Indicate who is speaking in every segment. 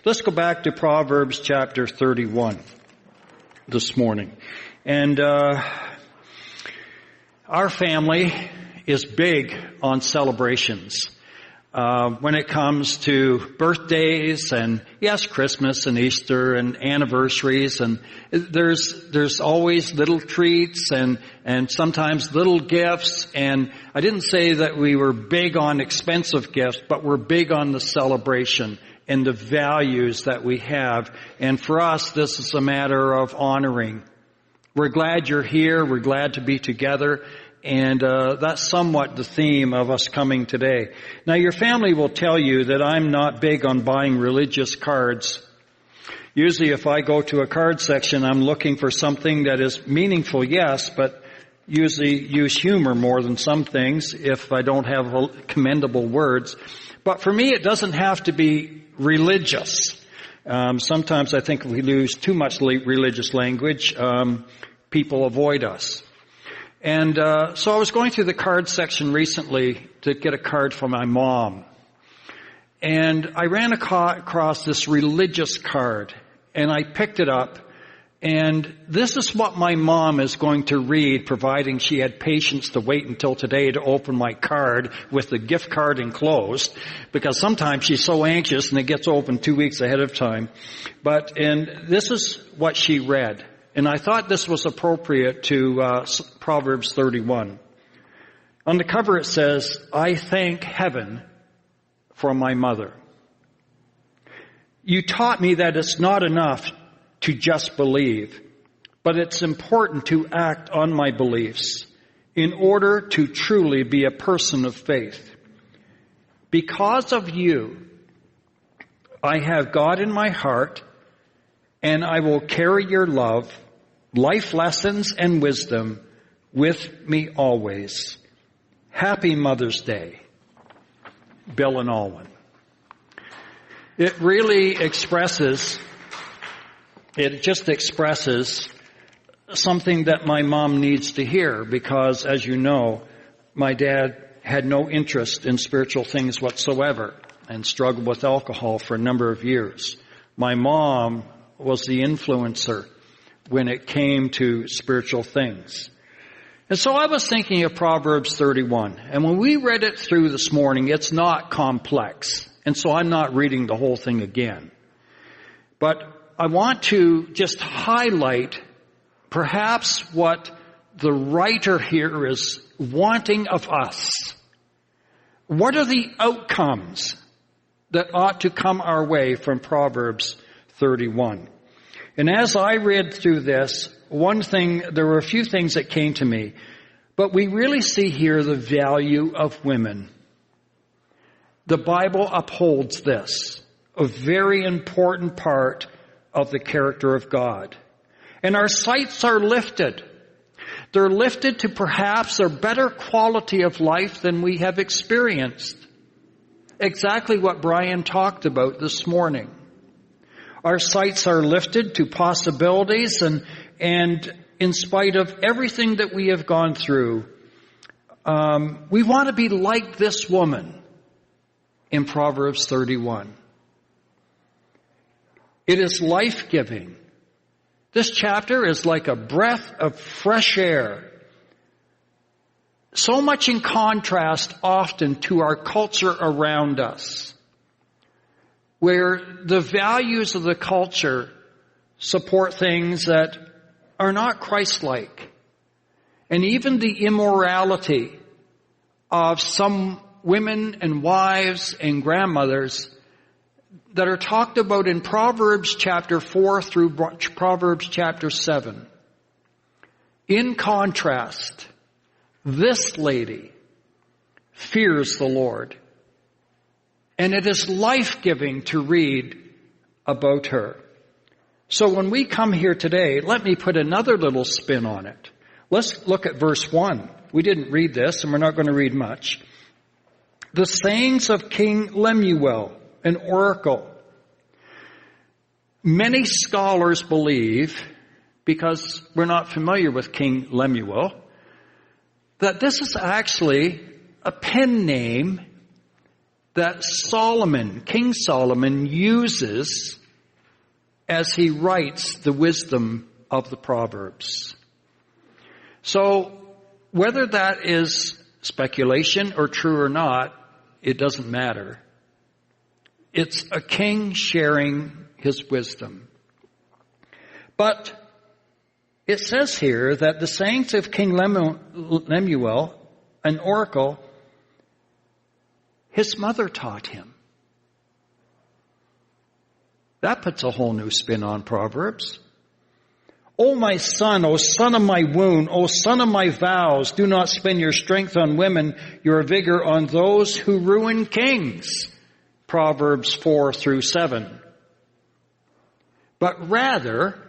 Speaker 1: Let's go back to Proverbs chapter 31 this morning. And our family is big on celebrations. When it comes to birthdays and, yes, Christmas and Easter and anniversaries, and there's always little treats and sometimes little gifts. And I didn't say that we were big on expensive gifts, but we're big on the celebration and the values that we have. And for us, this is a matter of honoring. We're glad you're here. We're glad to be together. And that's somewhat the theme of us coming today. Now, your family will tell you that I'm not big on buying religious cards. Usually, if I go to a card section, I'm looking for something that is meaningful, yes, but usually use humor more than some things if I don't have commendable words. But for me, it doesn't have to be religious. Sometimes I think if we lose too much religious language, people avoid us. And so I was going through the card section recently to get a card for my mom. And I ran across this religious card, and I picked it up. And this is what my mom is going to read, providing she had patience to wait until today to open my card with the gift card enclosed, because sometimes she's so anxious and it gets opened 2 weeks ahead of time. And this is what she read. And I thought this was appropriate to Proverbs 31. On the cover it says, "I thank heaven for my mother. You taught me that it's not enough to just believe, but it's important to act on my beliefs in order to truly be a person of faith. Because of you, I have God in my heart, and I will carry your love, life lessons, and wisdom with me always. Happy Mother's Day, Bill and Alwyn." It really expresses something that my mom needs to hear, because, as you know, my dad had no interest in spiritual things whatsoever and struggled with alcohol for a number of years. My mom was the influencer when it came to spiritual things. And so I was thinking of Proverbs 31. And when we read it through this morning, it's not complex. And so I'm not reading the whole thing again. But I want to just highlight perhaps what the writer here is wanting of us. What are the outcomes that ought to come our way from Proverbs 31? And as I read through this, there were a few things that came to me, but we really see here the value of women. The Bible upholds this, a very important part of the character of God. And our sights are lifted. They're lifted to perhaps a better quality of life than we have experienced. Exactly what Brian talked about this morning. Our sights are lifted to possibilities, and in spite of everything that we have gone through, we want to be like this woman in Proverbs 31. It is life-giving. This chapter is like a breath of fresh air. So much in contrast often to our culture around us, where the values of the culture support things that are not Christ-like. And even the immorality of some women and wives and grandmothers that are talked about in Proverbs chapter 4 through Proverbs chapter 7. In contrast, this lady fears the Lord. And it is life-giving to read about her. So when we come here today, let me put another little spin on it. Let's look at verse 1. We didn't read this, and we're not going to read much. The sayings of King Lemuel, an oracle. Many scholars believe, because we're not familiar with King Lemuel, that this is actually a pen name that King Solomon uses as he writes the wisdom of the Proverbs. So whether that is speculation or true or not, it doesn't matter. It's a king sharing his wisdom. But it says here that the sayings of King Lemuel, an oracle, his mother taught him. That puts a whole new spin on Proverbs. O my son, O son of my womb, O son of my vows, do not spend your strength on women, your vigor on those who ruin kings. Proverbs 4-7. But rather,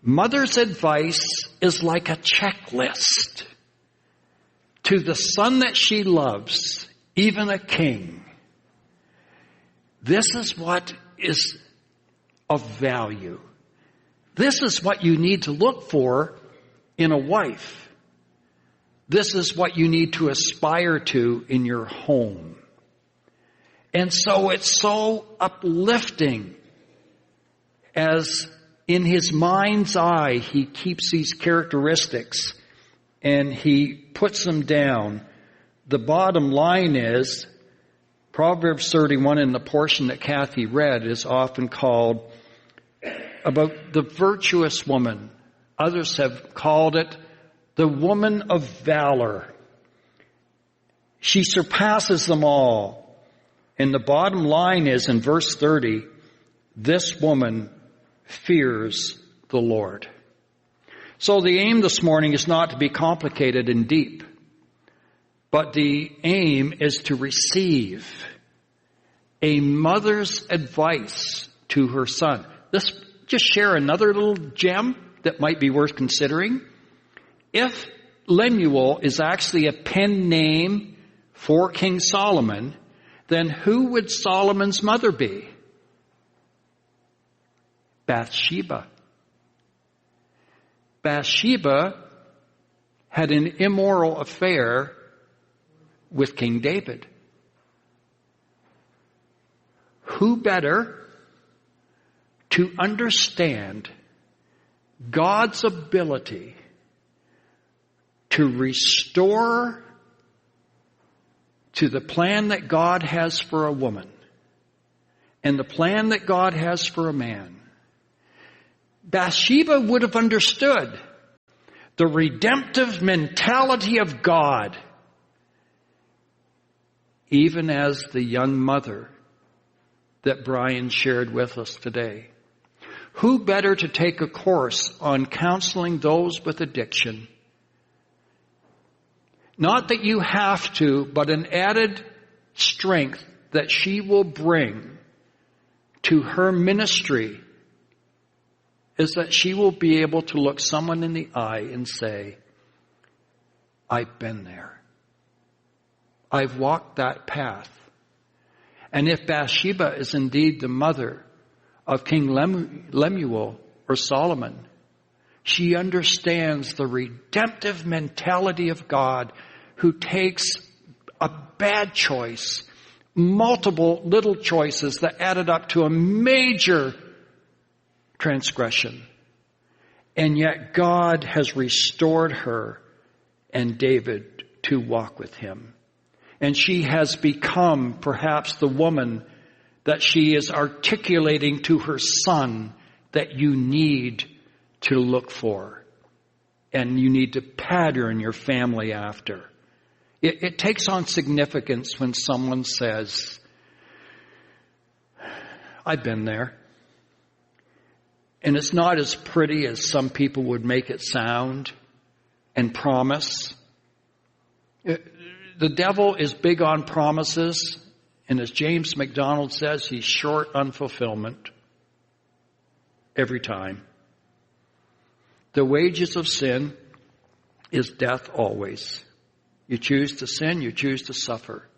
Speaker 1: mother's advice is like a checklist to the son that she loves, even a king. This is what is of value. This is what you need to look for in a wife. This is what you need to aspire to in your home. And so it's so uplifting as in his mind's eye he keeps these characteristics and he puts them down. The bottom line is Proverbs 31 in the portion that Kathy read is often called about the virtuous woman. Others have called it the woman of valor. She surpasses them all. And the bottom line is in verse 30, this woman fears the Lord. So the aim this morning is not to be complicated and deep, but the aim is to receive a mother's advice to her son. Let's just share another little gem that might be worth considering. If Lemuel is actually a pen name for King Solomon, then who would Solomon's mother be? Bathsheba. Bathsheba had an immoral affair with King David. Who better to understand God's ability to restore to the plan that God has for a woman and the plan that God has for a man? Bathsheba would have understood the redemptive mentality of God, even as the young mother that Brian shared with us today. Who better to take a course on counseling those with addiction? Not that you have to, but an added strength that she will bring to her ministry is that she will be able to look someone in the eye and say, I've been there. I've walked that path. And if Bathsheba is indeed the mother of King Lemuel or Solomon, she understands the redemptive mentality of God who takes a bad choice, multiple little choices that added up to a major transgression. And yet God has restored her and David to walk with him. And she has become perhaps the woman that she is articulating to her son that you need to look for. And you need to pattern your family after. It takes on significance when someone says, I've been there. And it's not as pretty as some people would make it sound and promise. The devil is big on promises, and as James MacDonald says, he's short on fulfillment every time. The wages of sin is death always. You choose to sin, you choose to suffer.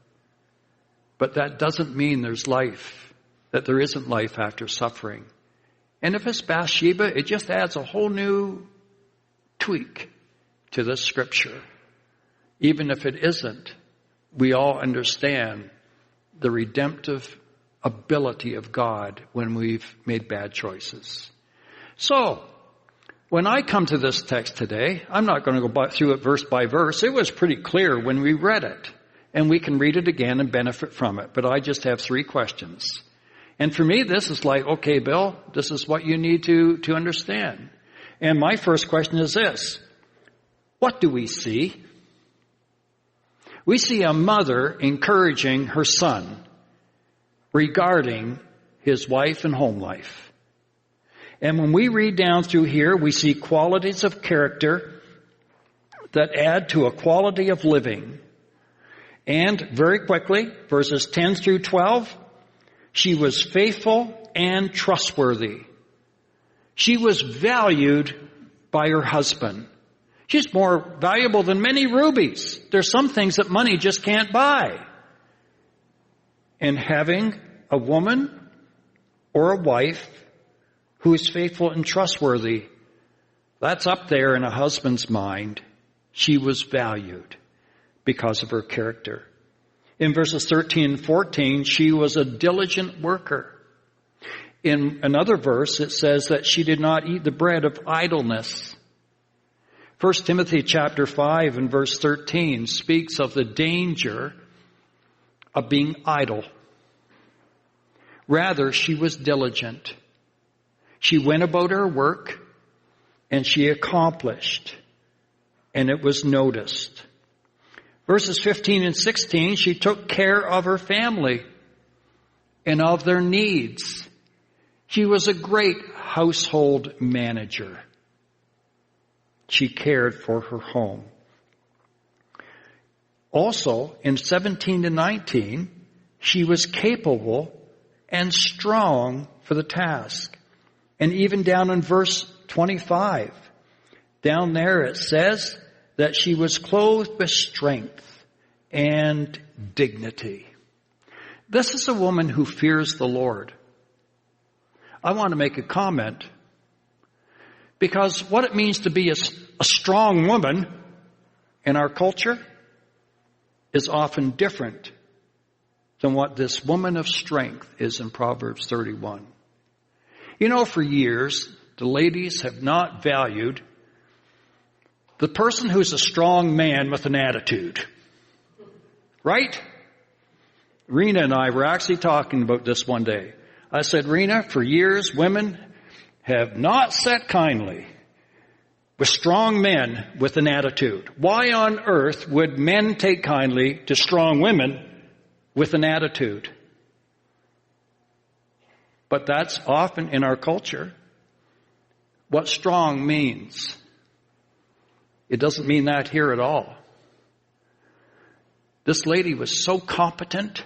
Speaker 1: But that doesn't mean there's life, that there isn't life after suffering. And if it's Bathsheba, it just adds a whole new tweak to this scripture. Even if it isn't we all understand the redemptive ability of God when we've made bad choices. So, when I come to this text today, I'm not going to go through it verse by verse. It was pretty clear when we read it. And we can read it again and benefit from it. But I just have 3 questions. And for me, this is like, okay, Bill, this is what you need to understand. And my first question is this. What do we see? We see a mother encouraging her son regarding his wife and home life. And when we read down through here, we see qualities of character that add to a quality of living. And very quickly, verses 10 through 12, she was faithful and trustworthy. She was valued by her husband. She's more valuable than many rubies. There's some things that money just can't buy. And having a woman or a wife who is faithful and trustworthy, that's up there in a husband's mind. She was valued because of her character. In verses 13 and 14, she was a diligent worker. In another verse, it says that she did not eat the bread of idleness. 1 Timothy chapter 5 and verse 13 speaks of the danger of being idle. Rather, she was diligent. She went about her work and she accomplished, and it was noticed. Verses 15 and 16, she took care of her family and of their needs. She was a great household manager. She cared for her home. Also, in 17 to 19, she was capable and strong for the task. And even down in verse 25, down there it says that she was clothed with strength and dignity. This is a woman who fears the Lord. I want to make a comment because what it means to be a strong woman in our culture is often different than what this woman of strength is in Proverbs 31. You know, for years, the ladies have not valued the person who's a strong man with an attitude. Right? Rena and I were actually talking about this one day. I said, Rena, for years, women have not sat kindly with strong men with an attitude. Why on earth would men take kindly to strong women with an attitude? But that's often in our culture what strong means. It doesn't mean that here at all. This lady was so competent.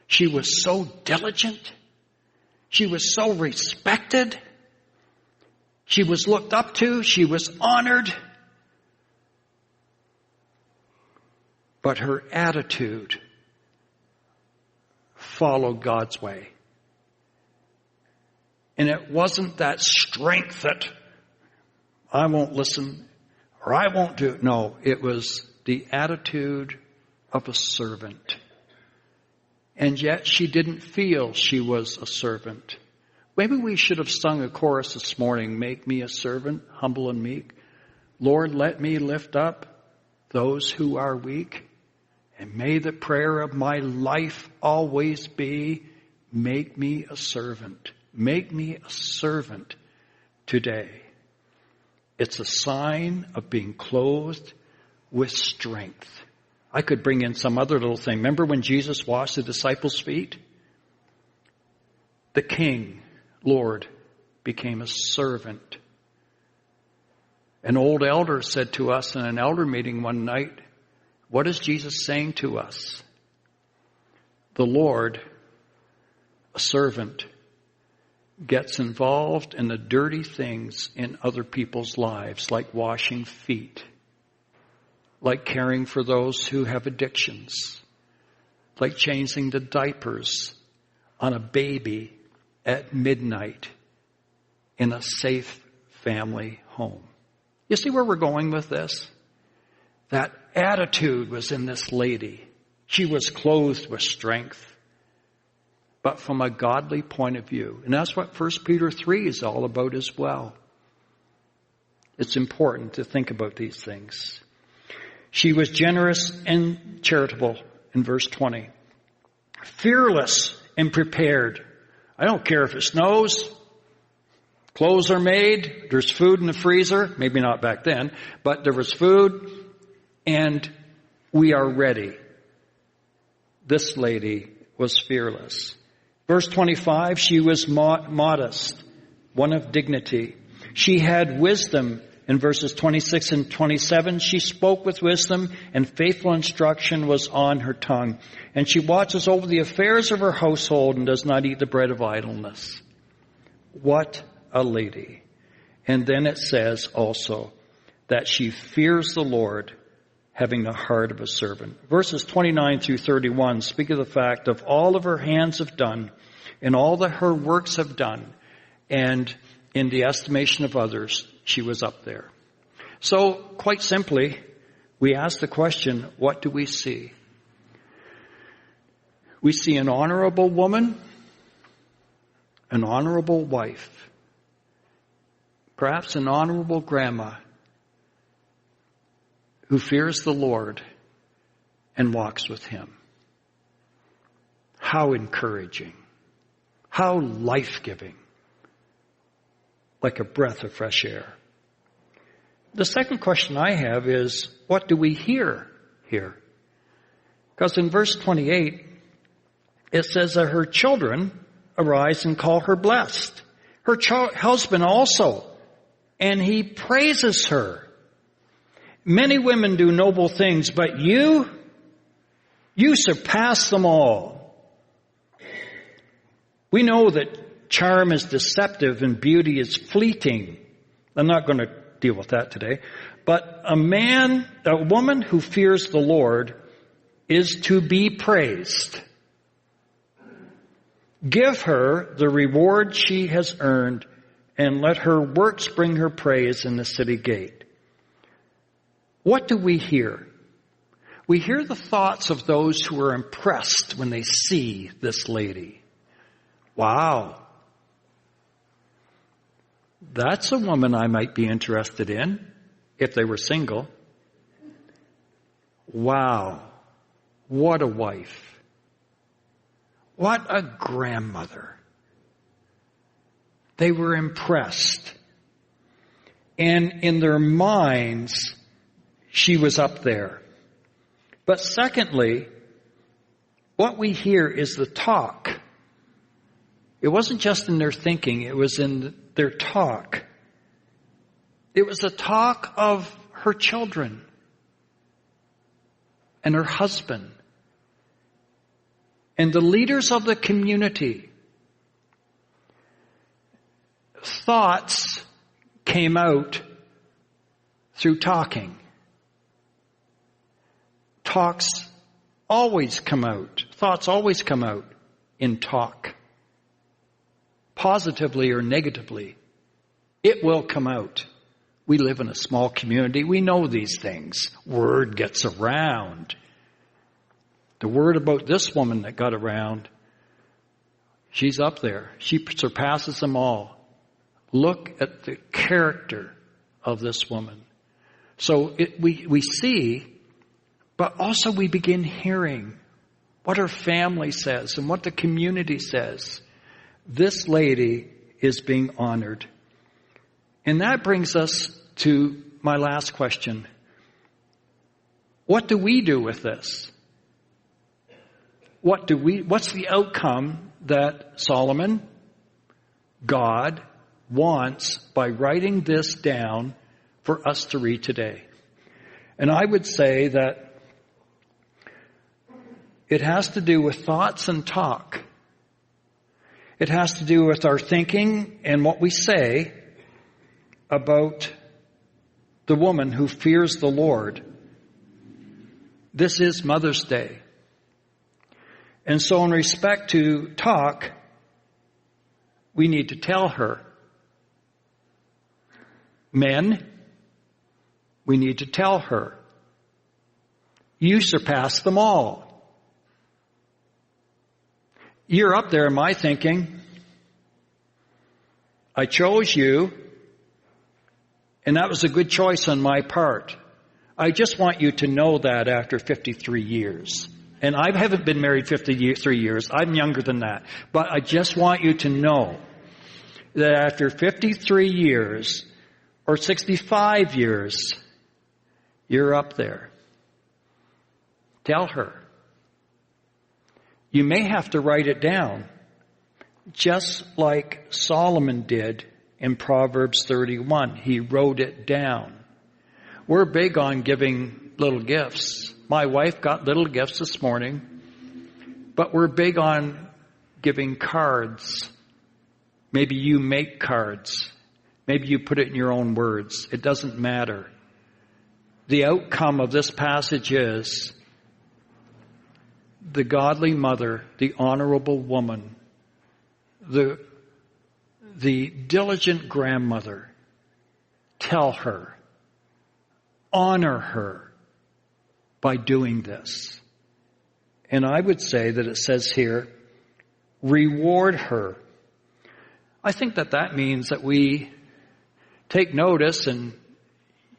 Speaker 1: She was so diligent. She was so respected. She was looked up to. She was honored. But her attitude followed God's way. And it wasn't that strength that I won't listen or I won't do it. No, it was the attitude of a servant. And yet she didn't feel she was a servant. Maybe we should have sung a chorus this morning, make me a servant, humble and meek. Lord, let me lift up those who are weak. And may the prayer of my life always be, make me a servant. Make me a servant today. It's a sign of being clothed with strength. I could bring in some other little thing. Remember when Jesus washed the disciples' feet? The King, Lord, became a servant. An old elder said to us in an elder meeting one night, what is Jesus saying to us? The Lord, a servant, gets involved in the dirty things in other people's lives, like washing feet, like caring for those who have addictions, like changing the diapers on a baby at midnight in a safe family home. You see where we're going with this? That attitude was in this lady. She was clothed with strength, but from a godly point of view. And that's what 1 Peter 3 is all about as well. It's important to think about these things. She was generous and charitable in verse 20. Fearless and prepared. I don't care if it snows. Clothes are made. There's food in the freezer. Maybe not back then, but there was food, and we are ready. This lady was fearless. Verse 25, she was modest, one of dignity. She had wisdom. In verses 26 and 27, she spoke with wisdom, and faithful instruction was on her tongue. And she watches over the affairs of her household and does not eat the bread of idleness. What a lady. And then it says also that she fears the Lord, having the heart of a servant. Verses 29 through 31 speak of the fact of all of her hands have done, and all that her works have done, and in the estimation of others, she was up there. So, quite simply, we ask the question, what do we see? We see an honorable woman, an honorable wife, perhaps an honorable grandma who fears the Lord and walks with Him. How encouraging. How life-giving. Like a breath of fresh air. The second question I have is, what do we hear here? Because in verse 28, it says that her children arise and call her blessed. Her husband also, and he praises her. Many women do noble things, but you surpass them all. We know that charm is deceptive and beauty is fleeting. I'm not going to deal with that today. But a woman who fears the Lord is to be praised. Give her the reward she has earned, and let her works bring her praise in the city gate. What do we hear? We hear the thoughts of those who are impressed when they see this lady. Wow. That's a woman I might be interested in if they were single. Wow. What a wife. What a grandmother. They were impressed. And in their minds, she was up there. But secondly, what we hear is the talk. It wasn't just in their thinking, it was in their talk. It was the talk of her children and her husband and the leaders of the community. Thoughts came out through talking. Talks always come out. Thoughts always come out in talk. Positively or negatively. It will come out. We live in a small community. We know these things. Word gets around. The word about this woman that got around, she's up there. She surpasses them all. Look at the character of this woman. So we see, but also we begin hearing what her family says and what the community says. This lady is being honored. And that brings us to my last question. What do we do with this? What's the outcome that Solomon, God, wants by writing this down for us to read today? And I would say that it has to do with thoughts and talk. It has to do with our thinking and what we say about the woman who fears the Lord. This is Mother's Day. And so in respect to talk, we need to tell her. Men, we need to tell her. You surpass them all. You're up there in my thinking. I chose you, and that was a good choice on my part. I just want you to know that after 53 years. And I haven't been married 53 years. I'm younger than that. But I just want you to know that after 53 years or 65 years, you're up there. Tell her. You may have to write it down, just like Solomon did in Proverbs 31. He wrote it down. We're big on giving little gifts. My wife got little gifts this morning, but we're big on giving cards. Maybe you make cards. Maybe you put it in your own words. It doesn't matter. The outcome of this passage is the godly mother, the honorable woman, the diligent grandmother. Tell her. Honor her by doing this. And I would say that it says here, reward her. I think that means that we take notice, and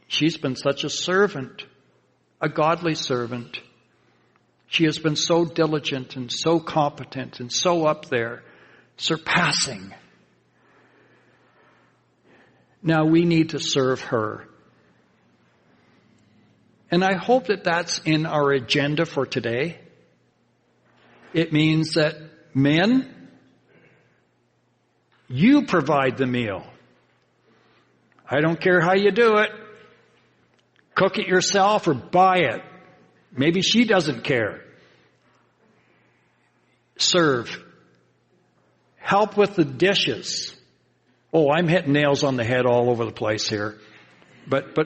Speaker 1: she's been such a servant, a godly servant. She has been so diligent and so competent and so up there, surpassing. Now we need to serve her. And I hope that that's in our agenda for today. It means that men, you provide the meal. I don't care how you do it. Cook it yourself or buy it. Maybe she doesn't care. Serve. Help with the dishes. Oh, I'm hitting nails on the head all over the place here. But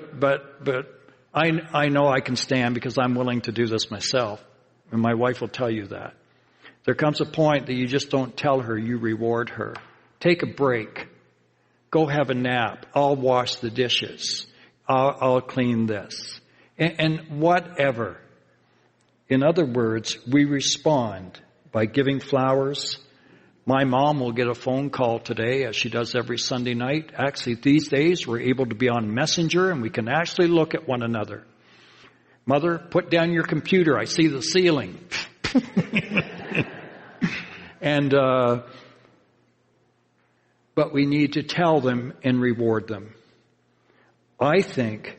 Speaker 1: I know I can stand because I'm willing to do this myself. And my wife will tell you that. There comes a point that you just don't tell her, you reward her. Take a break. Go have a nap. I'll wash the dishes. I'll clean this. And whatever. In other words, we respond by giving flowers. My mom will get a phone call today, as she does every Sunday night. Actually, these days, we're able to be on Messenger, and we can actually look at one another. Mother, put down your computer. I see the ceiling. But we need to tell them and reward them. I think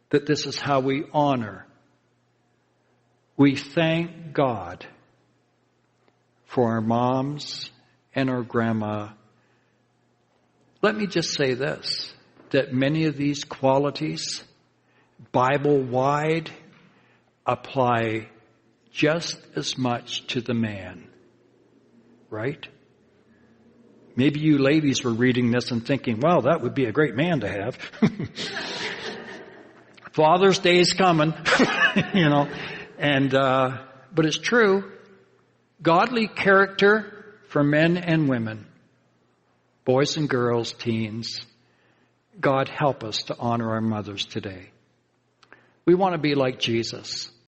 Speaker 1: that this is how we honor. We thank God for our moms and our grandma. Let me just say this, that many of these qualities, Bible-wide, apply just as much to the man. Right? Maybe you ladies were reading this and thinking, well, that would be a great man to have. Father's Day is coming, but it's true. Godly character for men and women, boys and girls, teens. God help us to honor our mothers today. We want to be like Jesus.